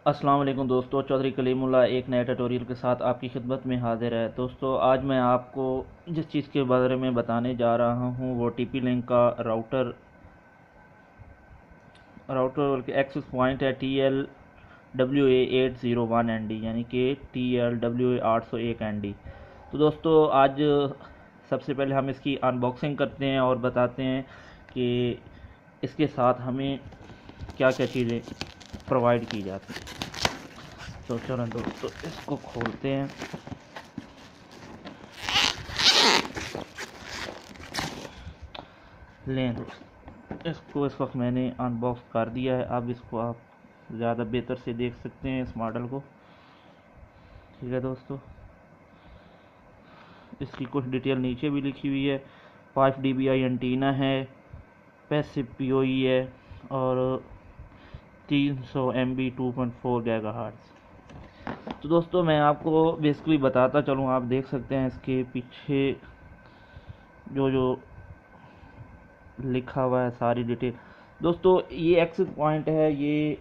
अस्सलाम वालेकुम दोस्तों, चौधरी कलीमुल्लाह एक नए ट्यूटोरियल के साथ आपकी खिदमत में हाजिर है। दोस्तों, आज मैं आपको जिस चीज़ के बारे में बताने जा रहा हूं वो टीपी लिंक का राउटर के एक्सेस पॉइंट है TLWA801ND, यानी कि TLWA801ND। तो दोस्तों, आज सबसे पहले हम इसकी अनबॉक्सिंग करते हैं और बताते हैं कि इसके साथ हमें क्या क्या चीज़ें प्रोवाइड की जाती हैं। तो चलो दोस्तों, इसको खोलते हैं। लें दोस्त, इसको इस वक्त मैंने अनबॉक्स कर दिया है। अब इसको आप ज़्यादा बेहतर से देख सकते हैं इस मॉडल को। ठीक है दोस्तों, इसकी कुछ डिटेल नीचे भी लिखी हुई है। 5 dBi एंटीना है, पैसिव PoE है और 300 MB 2.4 गीगाहर्ट्ज़। तो दोस्तों, मैं आपको बेसिकली बताता चलूँ। आप देख सकते हैं इसके पीछे जो जो लिखा हुआ है, सारी डिटेल। दोस्तों, ये एक्सेस पॉइंट है, ये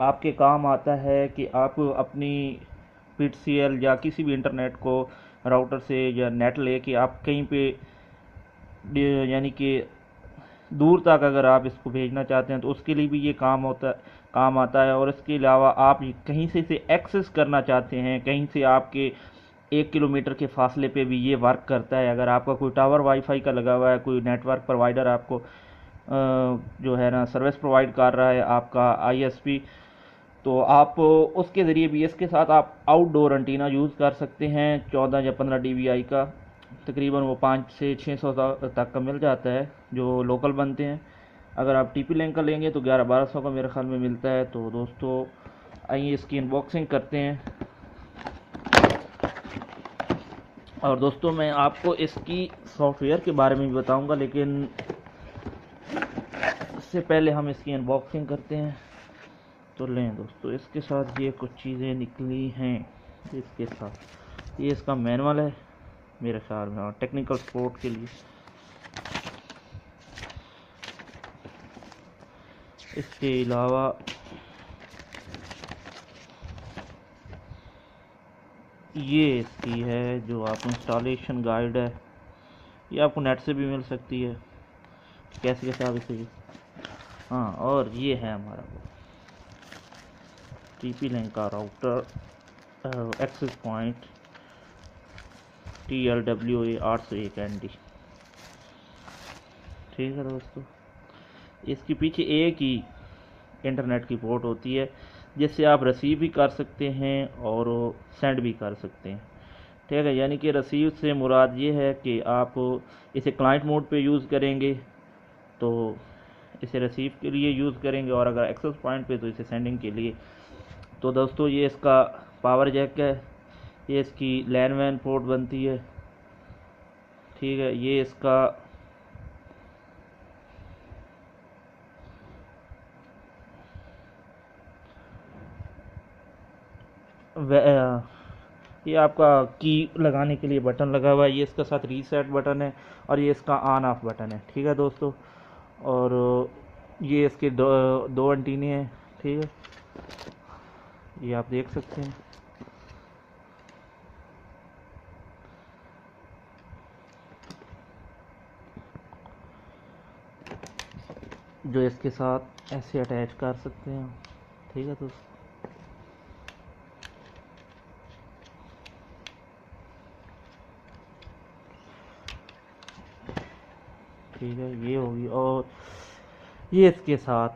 आपके काम आता है कि आप अपनी PTCL या किसी भी इंटरनेट को राउटर से या नेट लेके आप कहीं पे यानी कि दूर तक अगर आप इसको भेजना चाहते हैं तो उसके लिए भी ये काम आता है। और इसके अलावा आप कहीं से इसे एक्सेस करना चाहते हैं, कहीं से आपके 1 किलोमीटर के फासले पे भी ये वर्क करता है। अगर आपका कोई टावर वाईफाई का लगा हुआ है, कोई नेटवर्क प्रोवाइडर आपको जो है ना सर्विस प्रोवाइड कर रहा है, आपका ISP, तो आप उसके ज़रिए भी इसके साथ आप आउटडोर एंटीना यूज़ कर सकते हैं। 14 या 15 dBi का तकरीबन वो 500 से 600 तक का मिल जाता है जो लोकल बनते हैं। अगर आप TP लिंक का लेंगे तो 1100-1200 का मेरे ख्याल में मिलता है। तो दोस्तों, आइए इसकी अनबॉक्सिंग करते हैं। और दोस्तों, मैं आपको इसकी सॉफ्टवेयर के बारे में भी बताऊंगा, लेकिन इससे पहले हम इसकी अनबॉक्सिंग करते हैं। तो लें दोस्तों, इसके साथ ये कुछ चीज़ें निकली हैं। इसके साथ ये इसका मैनुअल है मेरे ख्याल में, और टेक्निकल सपोर्ट के लिए। इसके अलावा ये इसकी है जो आप इंस्टॉलेशन गाइड है, ये आपको नेट से भी मिल सकती है, कैसे कैसे आप इसे। हाँ, और ये है हमारा TP लिंक का राउटर एक्सेस पॉइंट TLWA801ND। ठीक है दोस्तों, इसके पीछे एक ही इंटरनेट की पोर्ट होती है जिससे आप रिसीव भी कर सकते हैं और सेंड भी कर सकते हैं। ठीक है, यानी कि रिसीव से मुराद ये है कि आप इसे क्लाइंट मोड पे यूज़ करेंगे तो इसे रिसीव के लिए यूज़ करेंगे, और अगर एक्सेस पॉइंट पे तो इसे सेंडिंग के लिए। तो दोस्तों, ये इसका पावर जैक है, ये इसकी लैन वैन पोर्ट बनती है। ठीक है, ये इसका ये आपका की लगाने के लिए बटन लगा हुआ है। ये इसका साथ रीसेट बटन है और ये इसका ऑन ऑफ बटन है। ठीक है दोस्तों, और ये इसके दो एंटीने हैं। ठीक है, ये आप देख सकते हैं। जो इसके साथ ऐसे अटैच कर सकते हैं। ठीक है दोस्तों, ठीक है, ये होगी। और ये इसके साथ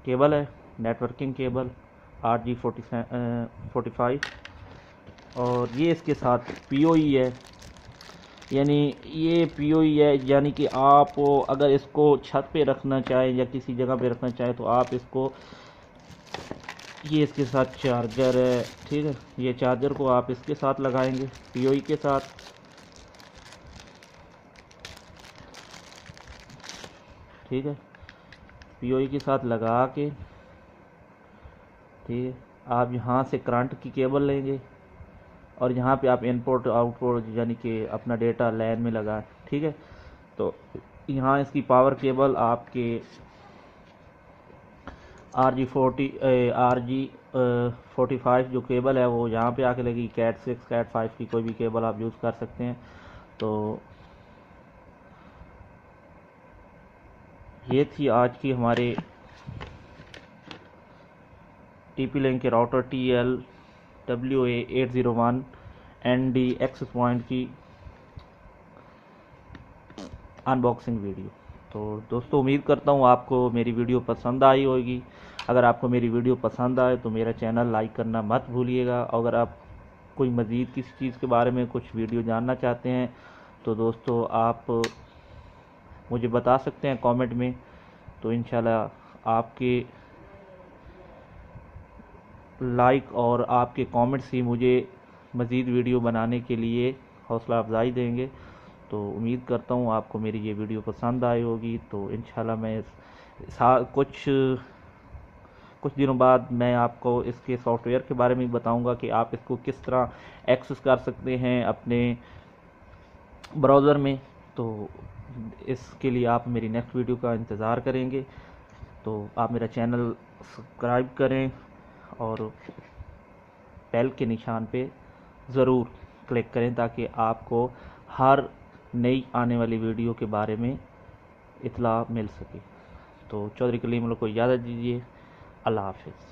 केबल है, नेटवर्किंग केबल RG45। और ये इसके साथ PoE है, यानी ये PoE है, यानी कि आप अगर इसको छत पे रखना चाहें या किसी जगह पे रखना चाहें तो आप इसको, ये इसके साथ चार्जर है। ठीक है, ये चार्जर को आप इसके साथ लगाएंगे PoE के साथ। ठीक है, PoE के साथ लगा के, ठीक है, आप यहाँ से करंट की केबल लेंगे और यहाँ पे आप इनपुट आउटपुट यानी कि अपना डेटा लैन में लगाएं। ठीक है, तो यहाँ इसकी पावर केबल आपके RG45 जो केबल है वो यहाँ पे आके लगी। कैट 6 कैट 5 की कोई भी केबल आप यूज़ कर सकते हैं। तो ये थी आज की हमारे TP-Link के router TLWA801 ND access point की अनबॉक्सिंग वीडियो। तो दोस्तों उम्मीद करता हूँ आपको मेरी वीडियो पसंद आई होगी। अगर आपको मेरी वीडियो पसंद आए तो मेरा चैनल लाइक करना मत भूलिएगा। अगर आप कोई मज़ीद किसी चीज़ के बारे में कुछ वीडियो जानना चाहते हैं तो दोस्तों आप मुझे बता सकते हैं कमेंट में। तो इंशाल्लाह आपके लाइक और आपके कमेंट्स ही मुझे मज़ीद वीडियो बनाने के लिए हौसला अफजाई देंगे। तो उम्मीद करता हूँ आपको मेरी ये वीडियो पसंद आई होगी। तो इंशाल्लाह मैं कुछ दिनों बाद मैं आपको इसके सॉफ्टवेयर के बारे में बताऊंगा कि आप इसको किस तरह एक्सेस कर सकते हैं अपने ब्राउज़र में। तो इसके लिए आप मेरी नेक्स्ट वीडियो का इंतज़ार करेंगे। तो आप मेरा चैनल सब्सक्राइब करें और बेल के निशान पे ज़रूर क्लिक करें ताकि आपको हर नई आने वाली वीडियो के बारे में इत्तला मिल सके। तो चौधरी कलीम को इजाज़त दीजिए। अल्लाह हाफिज़।